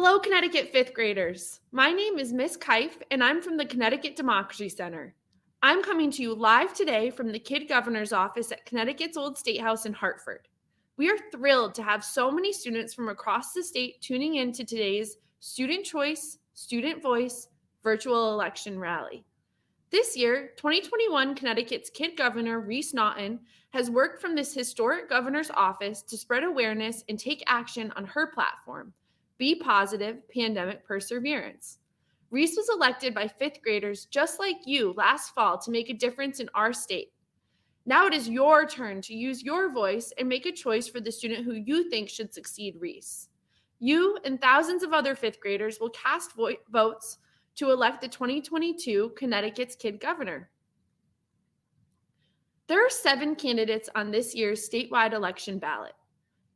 Hello, Connecticut fifth graders. My name is Miss Kyff, and I'm from the Connecticut Democracy Center. I'm coming to you live today from the Kid Governor's office at Connecticut's Old State House in Hartford. We are thrilled to have so many students from across the state tuning in to today's Student Choice, Student Voice virtual election rally. This year, 2021 Connecticut's Kid Governor Reese Naughton has worked from this historic governor's office to spread awareness and take action on her platform, Be Positive Pandemic Perseverance. Reese was elected by fifth graders just like you last fall to make a difference in our state. Now it is your turn to use your voice and make a choice for the student who you think should succeed Reese. You and thousands of other fifth graders will cast votes to elect the 2022 Connecticut's Kid Governor. There are 7 candidates on this year's statewide election ballot.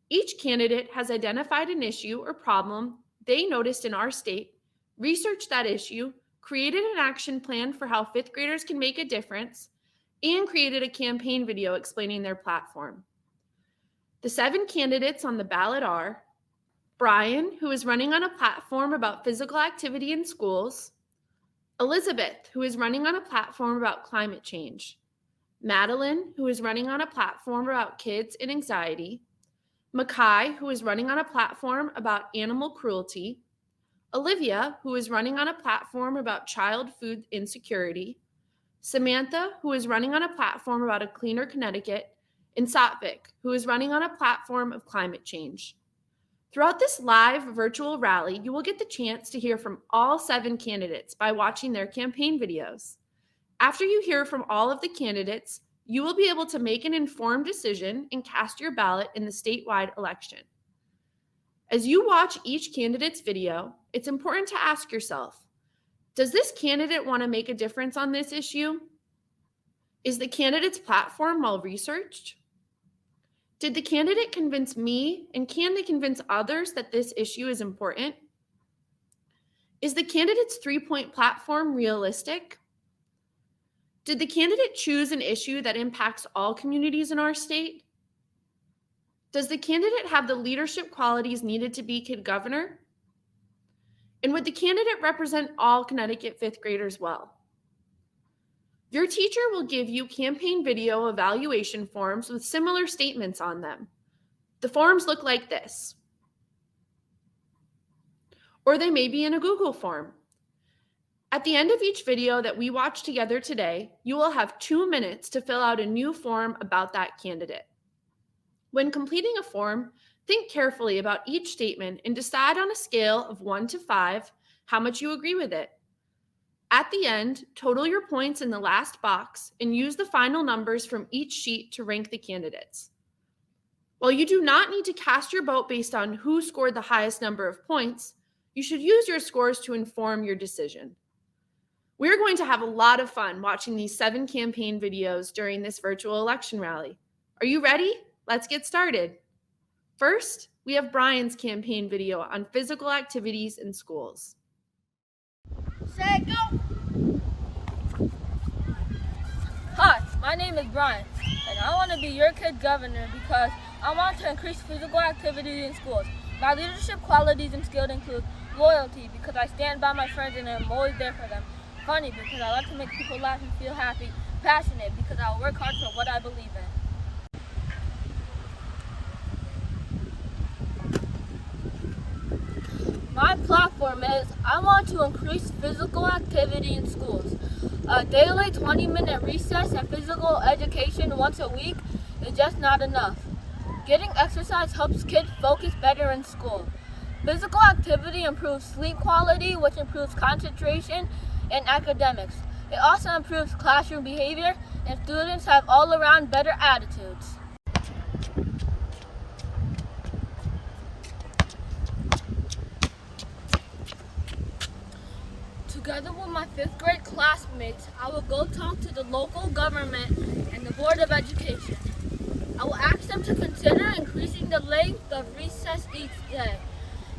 Each candidate has identified an issue or problem they noticed in our state, researched that issue, created an action plan for how fifth graders can make a difference, and created a campaign video explaining their platform. The 7 candidates on the ballot are Brian, who is running on a platform about physical activity in schools, Elizabeth, who is running on a platform about climate change, Madeline, who is running on a platform about kids and anxiety, Makai, who is running on a platform about animal cruelty, Olivia, who is running on a platform about child food insecurity, Samantha, who is running on a platform about a cleaner Connecticut, and Satvik, who is running on a platform of climate change. Throughout this live virtual rally, you will get the chance to hear from all 7 candidates by watching their campaign videos. After you hear from all of the candidates, you will be able to make an informed decision and cast your ballot in the statewide election. As you watch each candidate's video, it's important to ask yourself, does this candidate want to make a difference on this issue? Is the candidate's platform well researched? Did the candidate convince me, and can they convince others that this issue is important? Is the candidate's 3-point platform realistic? Did the candidate choose an issue that impacts all communities in our state? Does the candidate have the leadership qualities needed to be Kid Governor? And would the candidate represent all Connecticut fifth graders well? Your teacher will give you campaign video evaluation forms with similar statements on them. The forms look like this. Or they may be in a Google form. At the end of each video that we watch together today, you will have 2 minutes to fill out a new form about that candidate. When completing a form, think carefully about each statement and decide on a scale of 1 to 5 how much you agree with it. At the end, total your points in the last box and use the final numbers from each sheet to rank the candidates. While you do not need to cast your vote based on who scored the highest number of points, you should use your scores to inform your decision. We're going to have a lot of fun watching these 7 campaign videos during this virtual election rally. Are you ready? Let's get started. First, we have Brian's campaign video on physical activities in schools. Set, go! Hi, my name is Brian, and I want to be your kid governor because I want to increase physical activity in schools. My leadership qualities and skills include loyalty because I stand by my friends and I'm always there for them. Funny because I like to make people laugh and feel happy. Passionate because I will work hard for what I believe in. My platform is I want to increase physical activity in schools. A daily 20-minute recess and physical education once a week is just not enough. Getting exercise helps kids focus better in school. Physical activity improves sleep quality, which improves concentration and academics. It also improves classroom behavior, and students have all-around better attitudes. Together with my 5th grade classmates, I will go talk to the local government and the Board of Education. I will ask them to consider increasing the length of recess each day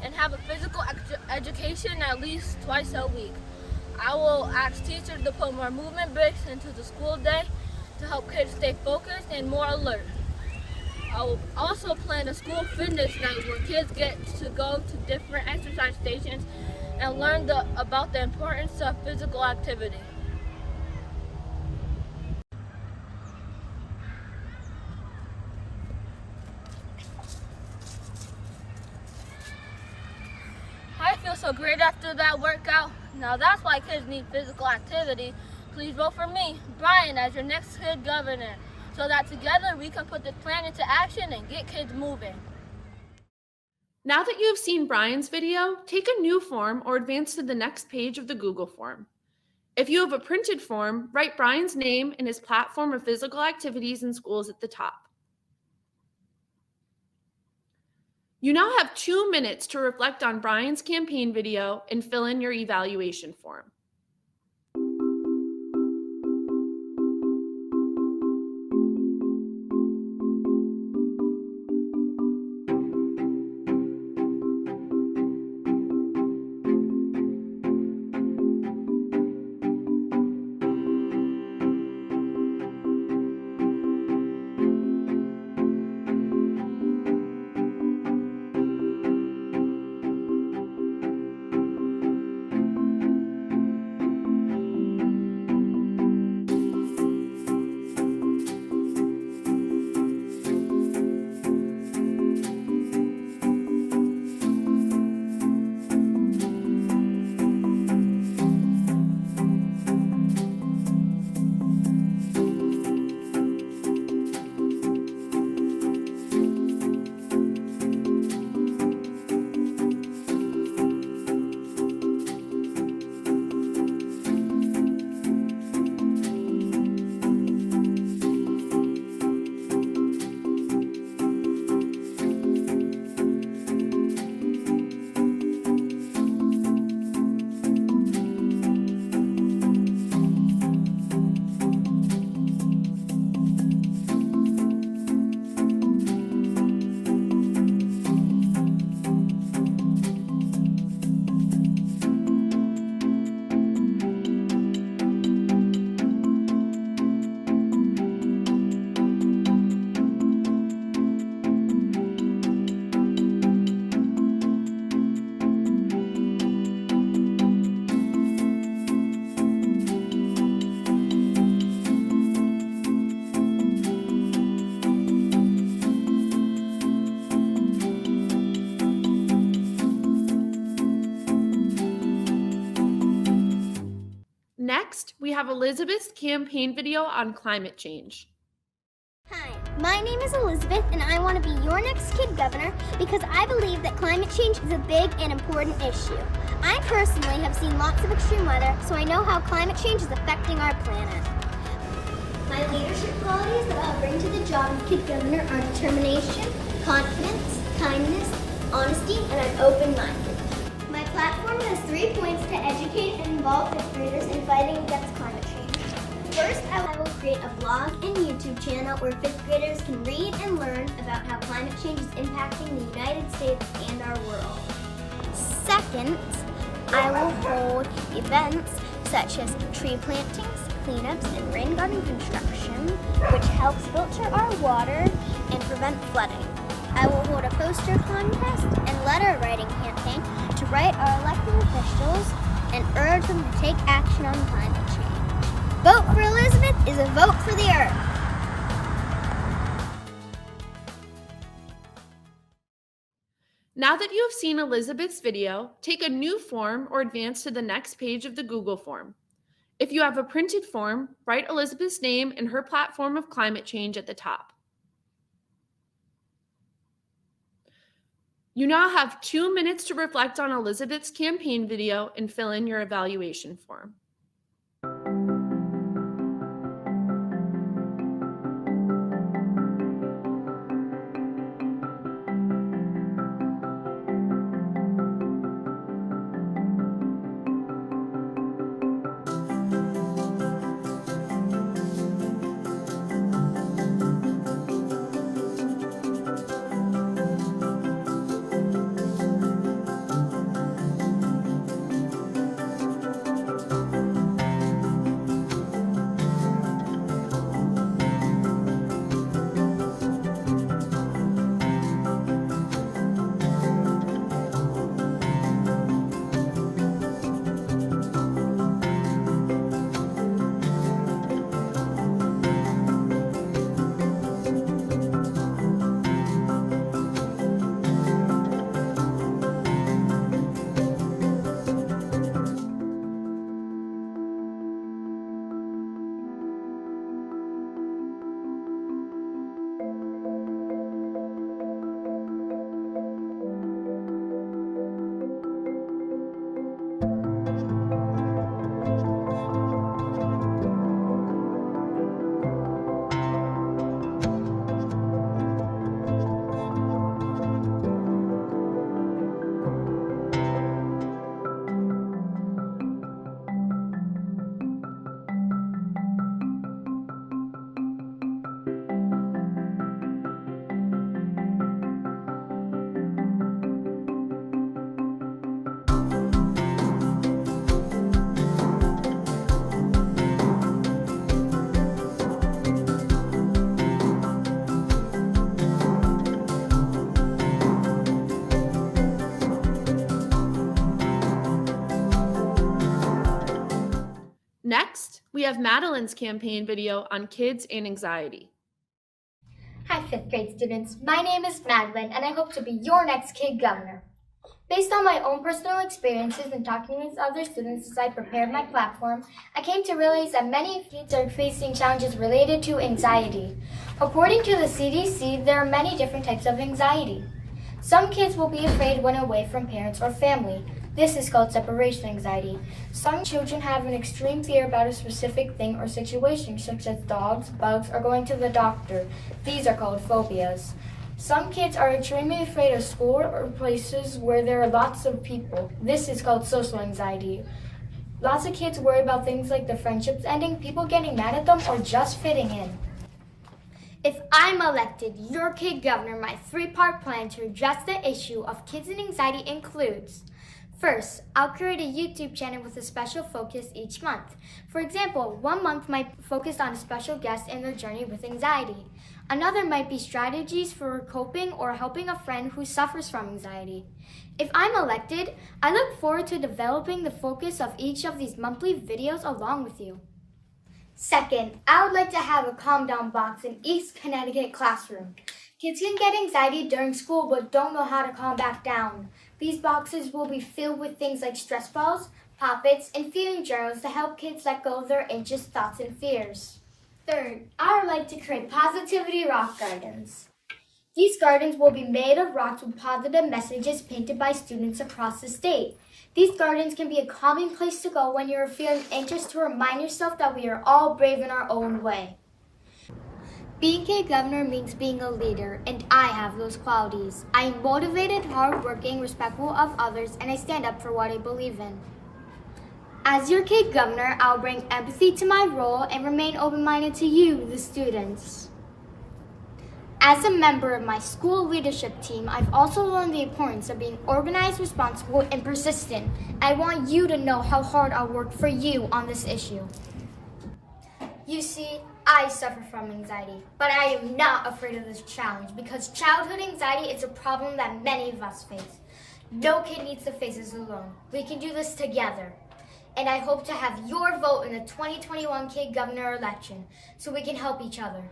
and have a physical education at least twice a week. I will ask teachers to put more movement breaks into the school day to help kids stay focused and more alert. I will also plan a school fitness night where kids get to go to different exercise stations and learn about the importance of physical activity. I feel so great after that workout. Now that's why kids need physical activity. Please vote for me, Brian, as your next kid governor, so that together we can put this plan into action and get kids moving. Now that you have seen Brian's video, take a new form or advance to the next page of the Google form. If you have a printed form, write Brian's name and his platform of physical activities in schools at the top. You now have 2 minutes to reflect on Brian's campaign video and fill in your evaluation form. Next, we have Elizabeth's campaign video on climate change. Hi, my name is Elizabeth and I want to be your next kid governor because I believe that climate change is a big and important issue. I personally have seen lots of extreme weather, so I know how climate change is affecting our planet. My leadership qualities that I'll bring to the job of kid governor are determination, confidence, kindness, honesty, and an open mind. My platform has 3 points to educate and involve fifth graders in fighting against climate change. First, I will create a blog and YouTube channel where fifth graders can read and learn about how climate change is impacting the United States and our world. Second, I will hold events such as tree plantings, cleanups, and rain garden construction, which helps filter our water and prevent flooding. I will hold a poster contest and letter writing campaign to write our elected officials and urge them to take action on climate change. Vote for Elizabeth is a vote for the earth. Now that you have seen Elizabeth's video, take a new form or advance to the next page of the Google form. If you have a printed form, write Elizabeth's name and her platform of climate change at the top. You now have 2 minutes to reflect on Elizabeth's campaign video and fill in your evaluation form. have Madeline's campaign video on kids and anxiety. Hi, 5th grade students. My name is Madeline, and I hope to be your next kid governor. Based on my own personal experiences and talking with other students as I prepared my platform, I came to realize that many kids are facing challenges related to anxiety. According to the CDC, there are many different types of anxiety. Some kids will be afraid when away from parents or family. This is called separation anxiety. Some children have an extreme fear about a specific thing or situation, such as dogs, bugs, or going to the doctor. These are called phobias. Some kids are extremely afraid of school or places where there are lots of people. This is called social anxiety. Lots of kids worry about things like the friendships ending, people getting mad at them, or just fitting in. If I'm elected your kid governor, my 3-part plan to address the issue of kids and anxiety includes: first, I'll create a YouTube channel with a special focus each month. For example, one month might focus on a special guest and their journey with anxiety. Another might be strategies for coping or helping a friend who suffers from anxiety. If I'm elected, I look forward to developing the focus of each of these monthly videos along with you. Second, I would like to have a calm down box in each Connecticut classroom. Kids can get anxiety during school but don't know how to calm back down. These boxes will be filled with things like stress balls, pop-its, and feeling journals to help kids let go of their anxious thoughts and fears. Third, I would like to create positivity rock gardens. These gardens will be made of rocks with positive messages painted by students across the state. These gardens can be a calming place to go when you're feeling anxious, to remind yourself that we are all brave in our own way. Being kid governor means being a leader, and I have those qualities. I am motivated, hardworking, respectful of others, and I stand up for what I believe in. As your kid governor, I'll bring empathy to my role and remain open-minded to you, the students. As a member of my school leadership team, I've also learned the importance of being organized, responsible, and persistent. I want you to know how hard I'll work for you on this issue. You see, I suffer from anxiety, but I am not afraid of this challenge because childhood anxiety is a problem that many of us face. No kid needs to face this alone. We can do this together. And I hope to have your vote in the 2021 Kid Governor election so we can help each other.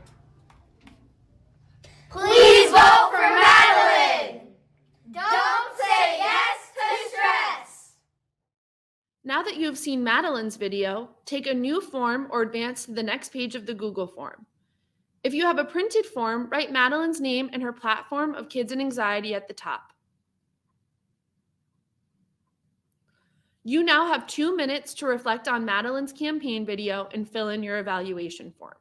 Please vote for Madeline! Don't say yes to stress! Now that you have seen Madeline's video, take a new form or advance to the next page of the Google form. If you have a printed form, write Madeline's name and her platform of Kids and Anxiety at the top. You now have 2 minutes to reflect on Madeline's campaign video and fill in your evaluation form.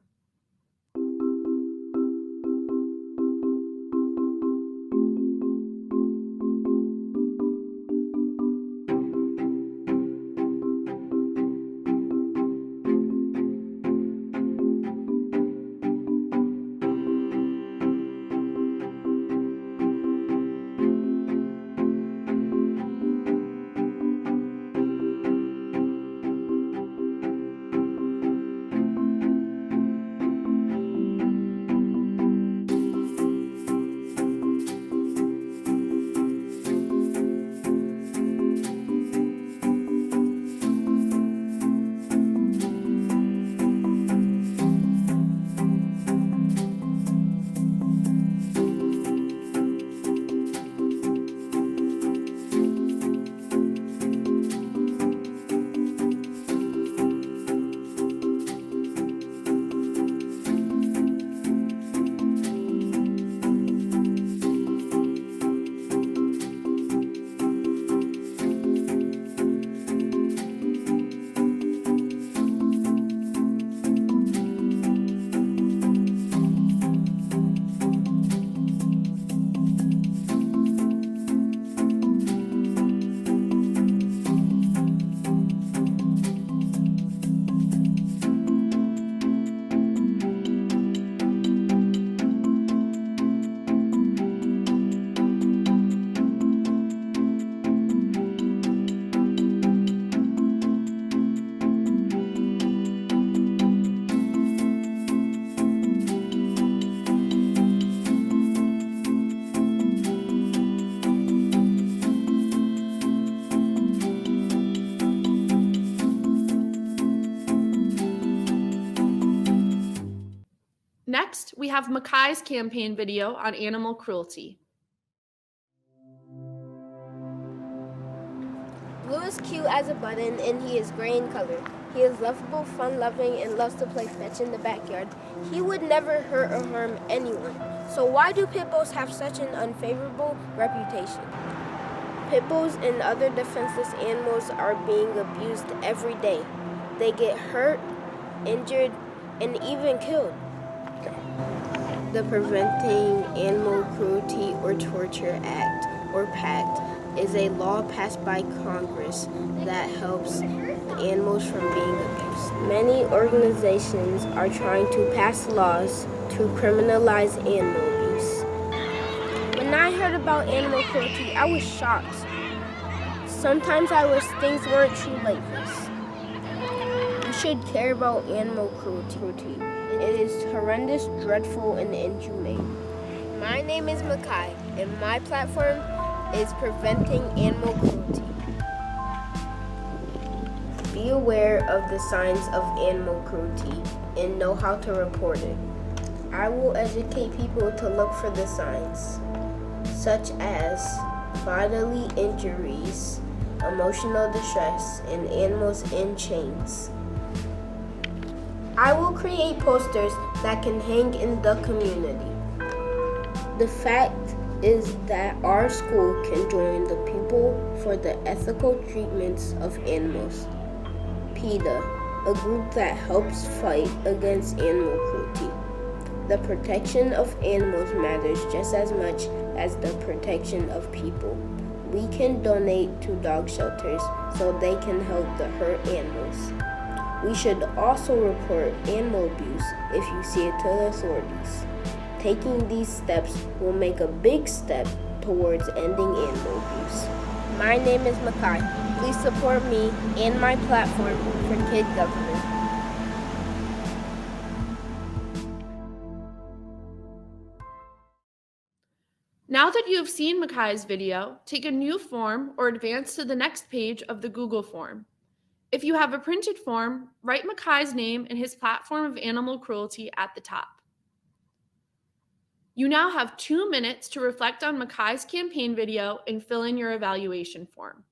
have Mackay's campaign video on animal cruelty. Blue is cute as a button, and he is gray in color. He is lovable, fun-loving, and loves to play fetch in the backyard. He would never hurt or harm anyone. So why do pit bulls have such an unfavorable reputation? Pit bulls and other defenseless animals are being abused every day. They get hurt, injured, and even killed. The Preventing Animal Cruelty or Torture Act, or PACT, is a law passed by Congress that helps animals from being abused. Many organizations are trying to pass laws to criminalize animal abuse. When I heard about animal cruelty, I was shocked. Sometimes I wish things weren't true like this. You should care about animal cruelty. It is horrendous, dreadful, and inhumane. My name is Mackay, and my platform is Preventing Animal Cruelty. Be aware of the signs of animal cruelty and know how to report it. I will educate people to look for the signs, such as bodily injuries, emotional distress, and animals in chains. I will create posters that can hang in the community. The fact is that our school can join the People for the Ethical Treatments of Animals, PETA, a group that helps fight against animal cruelty. The protection of animals matters just as much as the protection of people. We can donate to dog shelters so they can help the hurt animals. We should also report animal abuse if you see it to the authorities. Taking these steps will make a big step towards ending animal abuse. My name is Mackay. Please support me and my platform for Kid Governor. Now that you have seen Mackay's video, take a new form or advance to the next page of the Google form. If you have a printed form, write Mackay's name and his platform of animal cruelty at the top. You now have 2 minutes to reflect on Mackay's campaign video and fill in your evaluation form.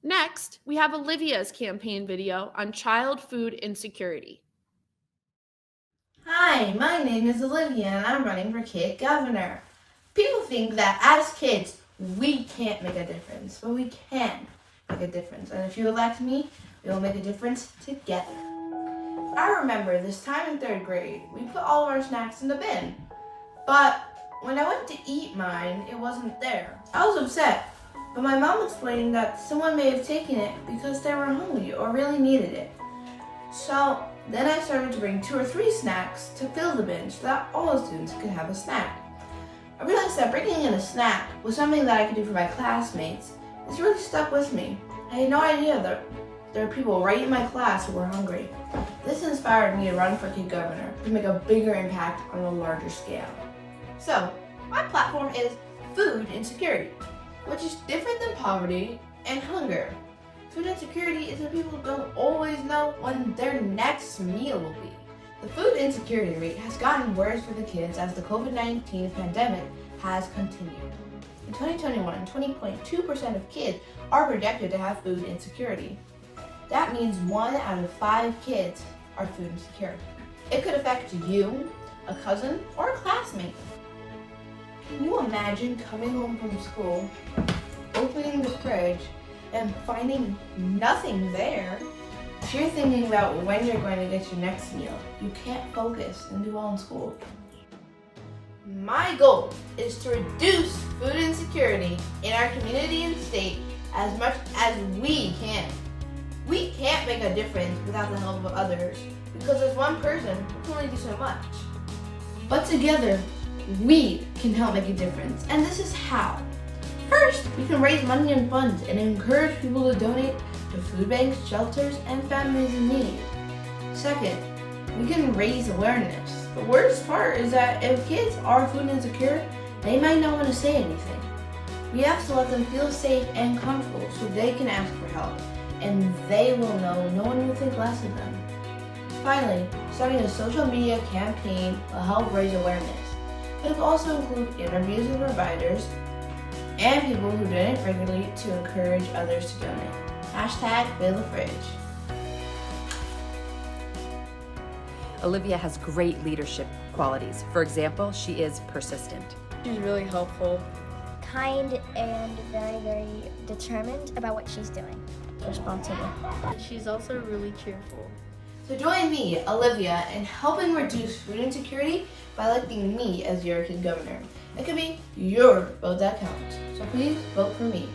Next, we have Olivia's campaign video on child food insecurity. Hi, my name is Olivia and I'm running for Kid Governor. People think that as kids, we can't make a difference, but we can make a difference. And if you elect me, we will make a difference together. I remember this time in 3rd grade, we put all of our snacks in the bin. But when I went to eat mine, it wasn't there. I was upset, but my mom explained that someone may have taken it because they were hungry or really needed it. So then I started to bring 2 or 3 snacks to fill the bin so that all the students could have a snack. I realized that bringing in a snack was something that I could do for my classmates. This really stuck with me. I had no idea that there are people right in my class who were hungry. This inspired me to run for kid governor to make a bigger impact on a larger scale. So, my platform is food insecurity, which is different than poverty and hunger. Food insecurity is when people don't always know when their next meal will be. The food insecurity rate has gotten worse for the kids as the COVID-19 pandemic has continued. In 2021, 20.2% of kids are projected to have food insecurity. That means 1 out of 5 kids are food insecure. It could affect you, a cousin, or a classmate. Can you imagine coming home from school, opening the fridge, and finding nothing there? If you're thinking about when you're going to get your next meal, you can't focus and do well in school. My goal is to reduce food insecurity in our community and state as much as we can. We can't make a difference without the help of others because as one person, we can only do so much. But together, we can help make a difference, and this is how. First, we can raise money and funds and encourage people to donate to food banks, shelters, and families in need. Second, we can raise awareness. The worst part is that if kids are food insecure, they might not want to say anything. We have to let them feel safe and comfortable so they can ask for help, and they will know no one will think less of them. Finally, starting a social media campaign will help raise awareness. It will also include interviews with providers and people who donate regularly to encourage others to donate. #Fill the fridge. Olivia has great leadership qualities. For example, she is persistent. She's really helpful. Kind and very, very determined about what she's doing. Responsible. She's also really cheerful. So join me, Olivia, in helping reduce food insecurity by electing me as your kid governor. It could be your vote that counts. So please vote for me,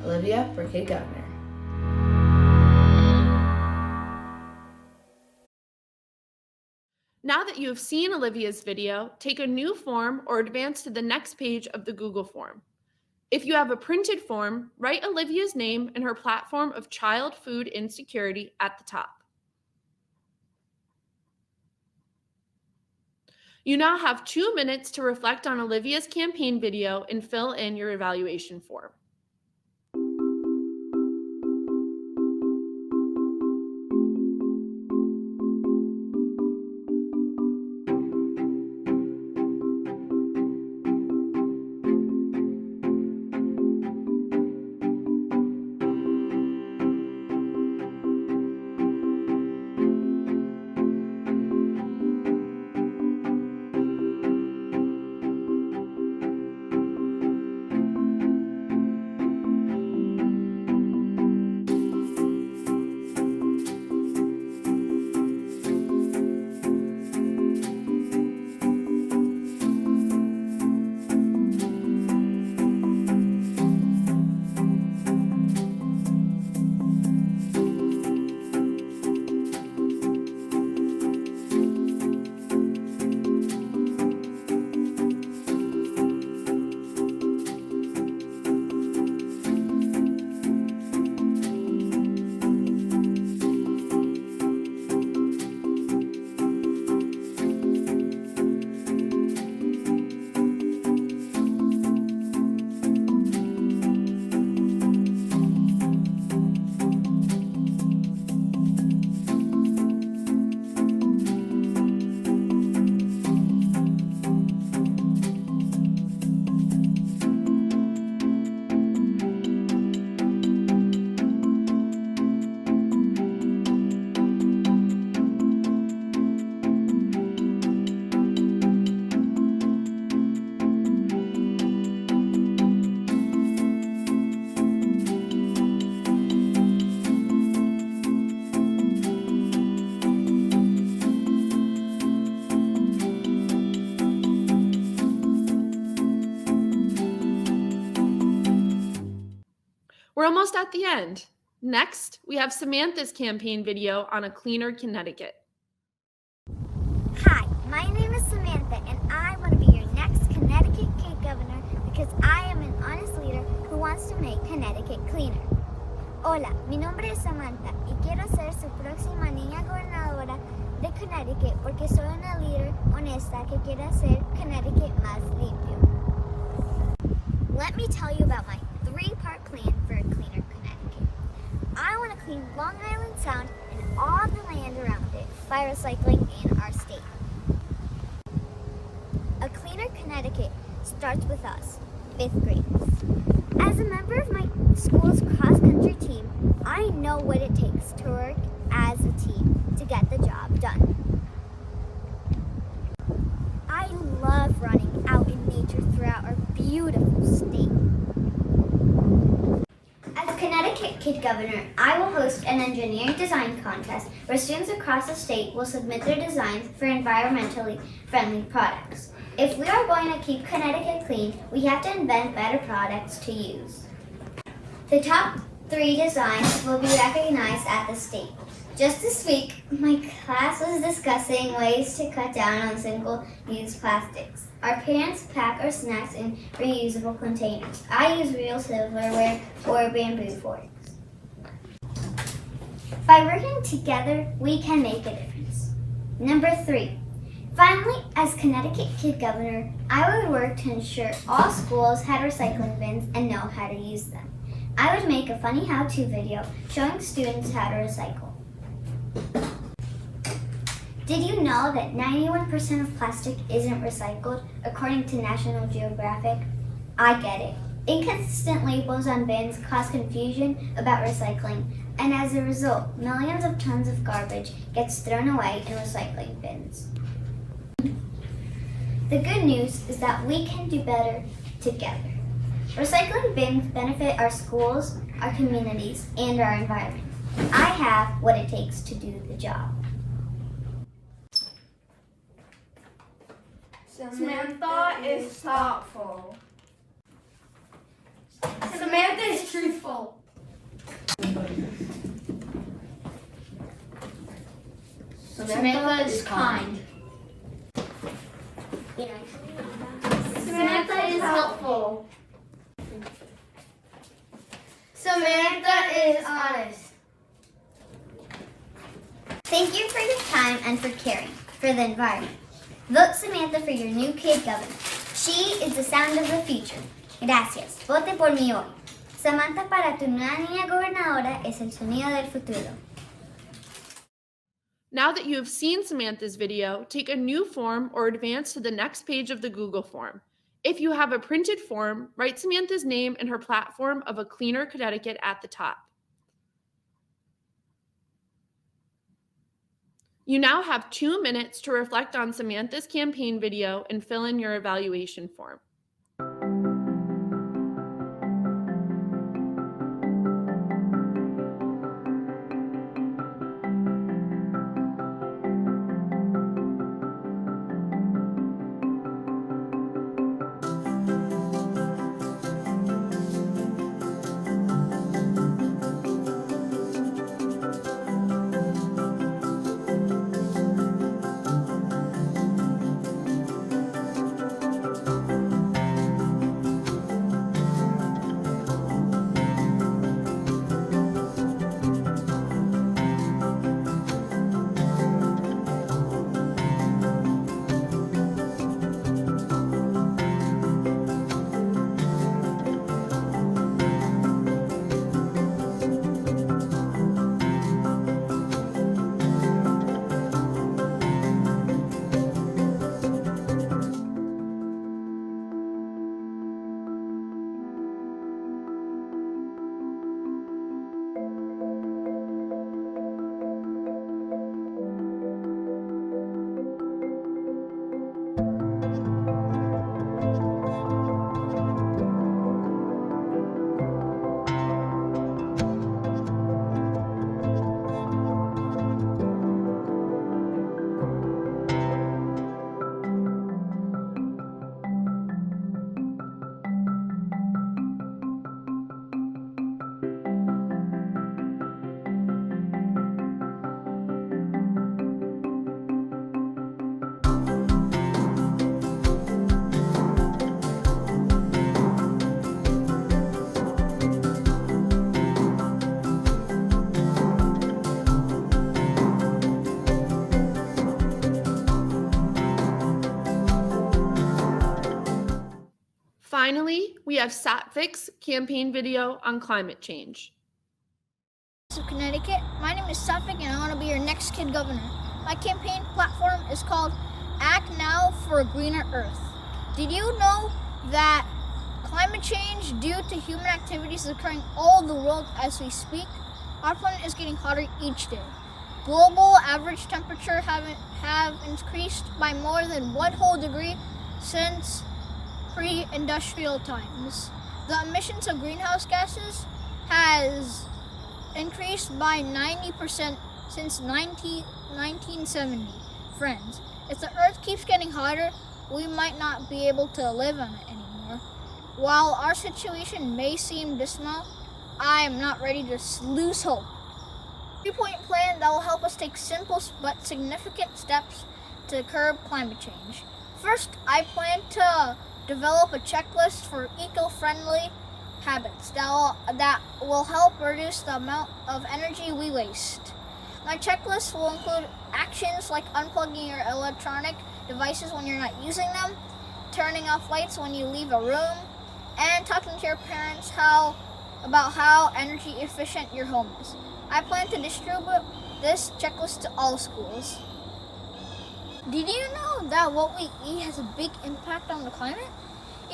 Olivia, for kid governor. Now that you have seen Olivia's video, take a new form or advance to the next page of the Google form. If you have a printed form, write Olivia's name and her platform of child food insecurity at the top. You now have 2 minutes to reflect on Olivia's campaign video and fill in your evaluation form. We're almost at the end. Next, we have Samantha's campaign video on a cleaner Connecticut. Hi, my name is Samantha, and I want to be your next Connecticut Kid Governor because I am an honest leader who wants to make Connecticut cleaner. Hola, mi nombre es Samantha y quiero ser su próxima niña gobernadora de Connecticut porque soy una líder honesta que quiere hacer Connecticut más limpio. Let me tell you about my 3-part plan for a cleaner Connecticut. I want to clean Long Island Sound and all the land around it by recycling in our state. A cleaner Connecticut starts with us, 5th graders. As a member of my school's cross-country team, I know what it takes to work as a team to get the job done. I love running out in nature throughout our beautiful state. As Connecticut Kid Governor, I will host an engineering design contest where students across the state will submit their designs for environmentally friendly products. If we are going to keep Connecticut clean, we have to invent better products to use. The top 3 designs will be recognized at the state. Just this week, my class was discussing ways to cut down on single-use plastics. Our parents pack our snacks in reusable containers. I use real silverware or bamboo forks. By working together, we can make a difference. Number 3. Finally, as Connecticut Kid Governor, I would work to ensure all schools had recycling bins and know how to use them. I would make a funny how-to video showing students how to recycle. Did you know that 91% of plastic isn't recycled, according to National Geographic? I get it. Inconsistent labels on bins cause confusion about recycling, and as a result, millions of tons of garbage gets thrown away in recycling bins. The good news is that we can do better together. Recycling bins benefit our schools, our communities, and our environment. I have what it takes to do the job. Samantha is thoughtful. Samantha is truthful. Samantha is kind. Samantha is helpful. Samantha is honest. Thank you for your time and for caring for the environment. Vote Samantha for your new kid governor. She is the sound of the future. Gracias. Vote por mí hoy. Samantha para tu nueva niña gobernadora es el sonido del futuro. Now that you have seen Samantha's video, take a new form or advance to the next page of the Google form. If you have a printed form, write Samantha's name and her platform of a cleaner Connecticut at the top. You now have 2 minutes to reflect on Samantha's campaign video and fill in your evaluation form. Finally, we have Satvik's campaign video on climate change. Of Connecticut. My name is Suffolk and I want to be your next kid governor. My campaign platform is called Act Now for a Greener Earth. Did you know that climate change due to human activities is occurring all over the world as we speak? Our planet is getting hotter each day. Global average temperature have increased by more than 1 whole degree since pre-industrial times. The emissions of greenhouse gases has increased by 90% since 1970. Friends, if the earth keeps getting hotter, we might not be able to live on it anymore. While our situation may seem dismal, I am not ready to lose hope. 3-point plan that will help us take simple but significant steps to curb climate change. First, I plan to develop a checklist for eco-friendly habits that will help reduce the amount of energy we waste. My checklist will include actions like unplugging your electronic devices when you're not using them, turning off lights when you leave a room, and talking to your parents about how energy efficient your home is. I plan to distribute this checklist to all schools. Did you know that what we eat has a big impact on the climate?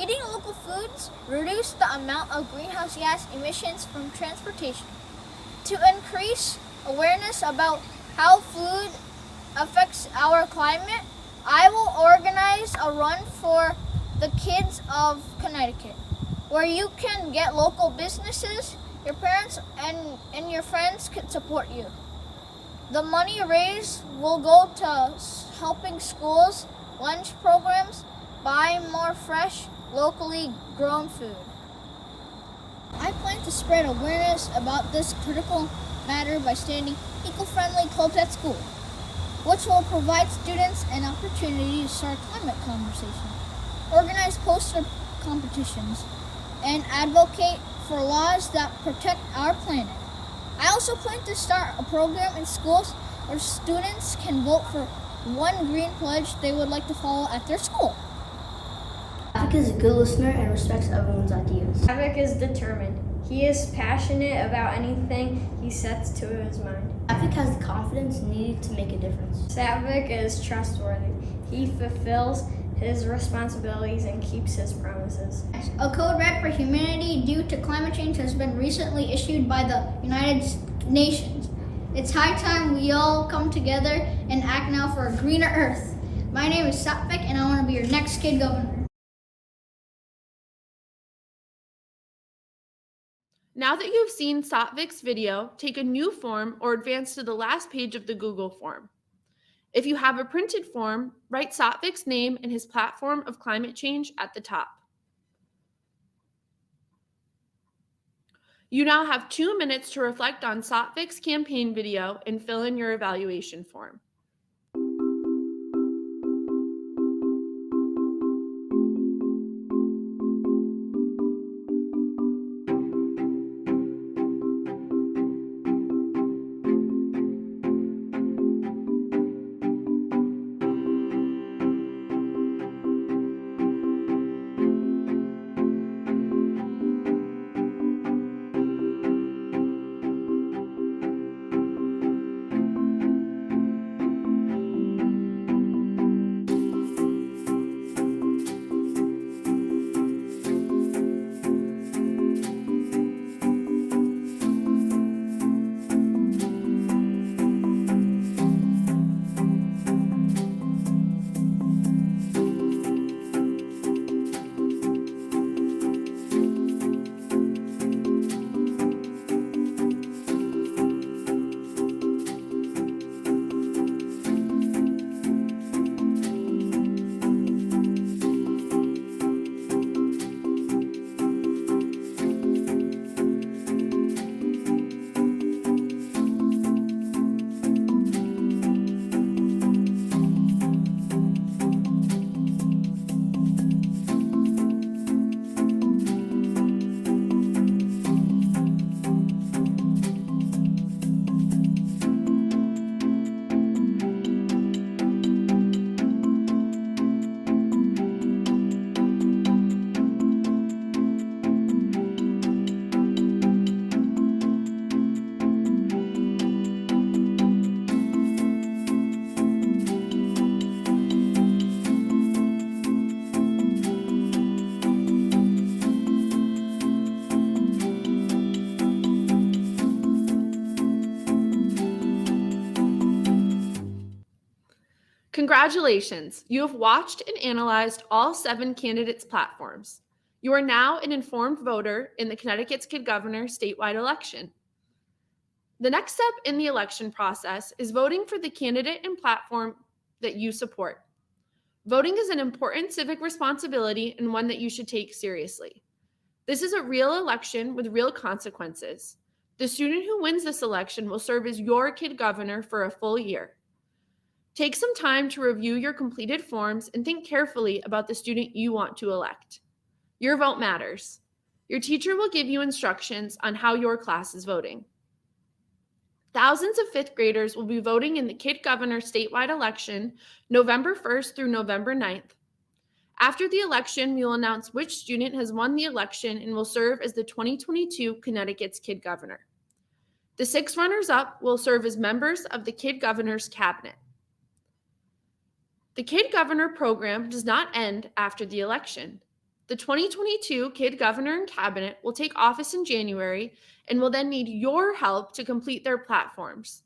Eating local foods reduces the amount of greenhouse gas emissions from transportation. To increase awareness about how food affects our climate, I will organize a run for the kids of Connecticut, where you can get local businesses, your parents and your friends can support you. The money raised will go to helping schools, lunch programs, buy more fresh, locally grown food. I plan to spread awareness about this critical matter by starting eco-friendly clubs at school, which will provide students an opportunity to start a climate conversation, organize poster competitions, and advocate for laws that protect our planet. I also plan to start a program in schools where students can vote for one green pledge they would like to follow at their school. Safik is a good listener and respects everyone's ideas. Safik is determined. He is passionate about anything he sets to his mind. Safik has the confidence needed to make a difference. Safik is trustworthy. He fulfills his responsibilities and keeps his promises. A code red for humanity due to climate change has been recently issued by the United Nations. It's high time we all come together and act now for a greener earth. My name is Safik and I want to be your next kid governor. Now that you've seen Satvik's video, take a new form or advance to the last page of the Google form. If you have a printed form, write Satvik's name and his platform of climate change at the top. You now have 2 minutes to reflect on Satvik's campaign video and fill in your evaluation form. Congratulations, you have watched and analyzed all 7 candidates' platforms. You are now an informed voter in the Connecticut's Kid Governor statewide election. The next step in the election process is voting for the candidate and platform that you support. Voting is an important civic responsibility and one that you should take seriously. This is a real election with real consequences. The student who wins this election will serve as your kid governor for a full year. Take some time to review your completed forms and think carefully about the student you want to elect. Your vote matters. Your teacher will give you instructions on how your class is voting. Thousands of 5th graders will be voting in the Kid Governor statewide election November 1st through November 9th. After the election, we will announce which student has won the election and will serve as the 2022 Connecticut's Kid Governor. The 6 runners-up will serve as members of the Kid Governor's cabinet. The Kid Governor program does not end after the election. The 2022 Kid Governor and Cabinet will take office in January and will then need your help to complete their platforms.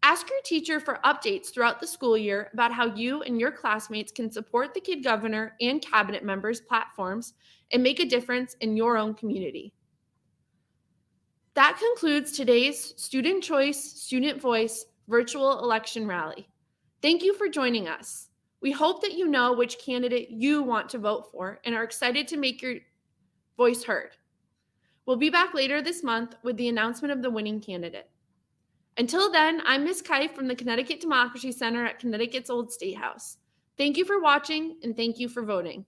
Ask your teacher for updates throughout the school year about how you and your classmates can support the Kid Governor and Cabinet members' platforms and make a difference in your own community. That concludes today's Student Choice, Student Voice virtual election rally. Thank you for joining us. We hope that you know which candidate you want to vote for and are excited to make your voice heard. We'll be back later this month with the announcement of the winning candidate. Until then, I'm Ms. Kyff from the Connecticut Democracy Center at Connecticut's Old State House. Thank you for watching and thank you for voting.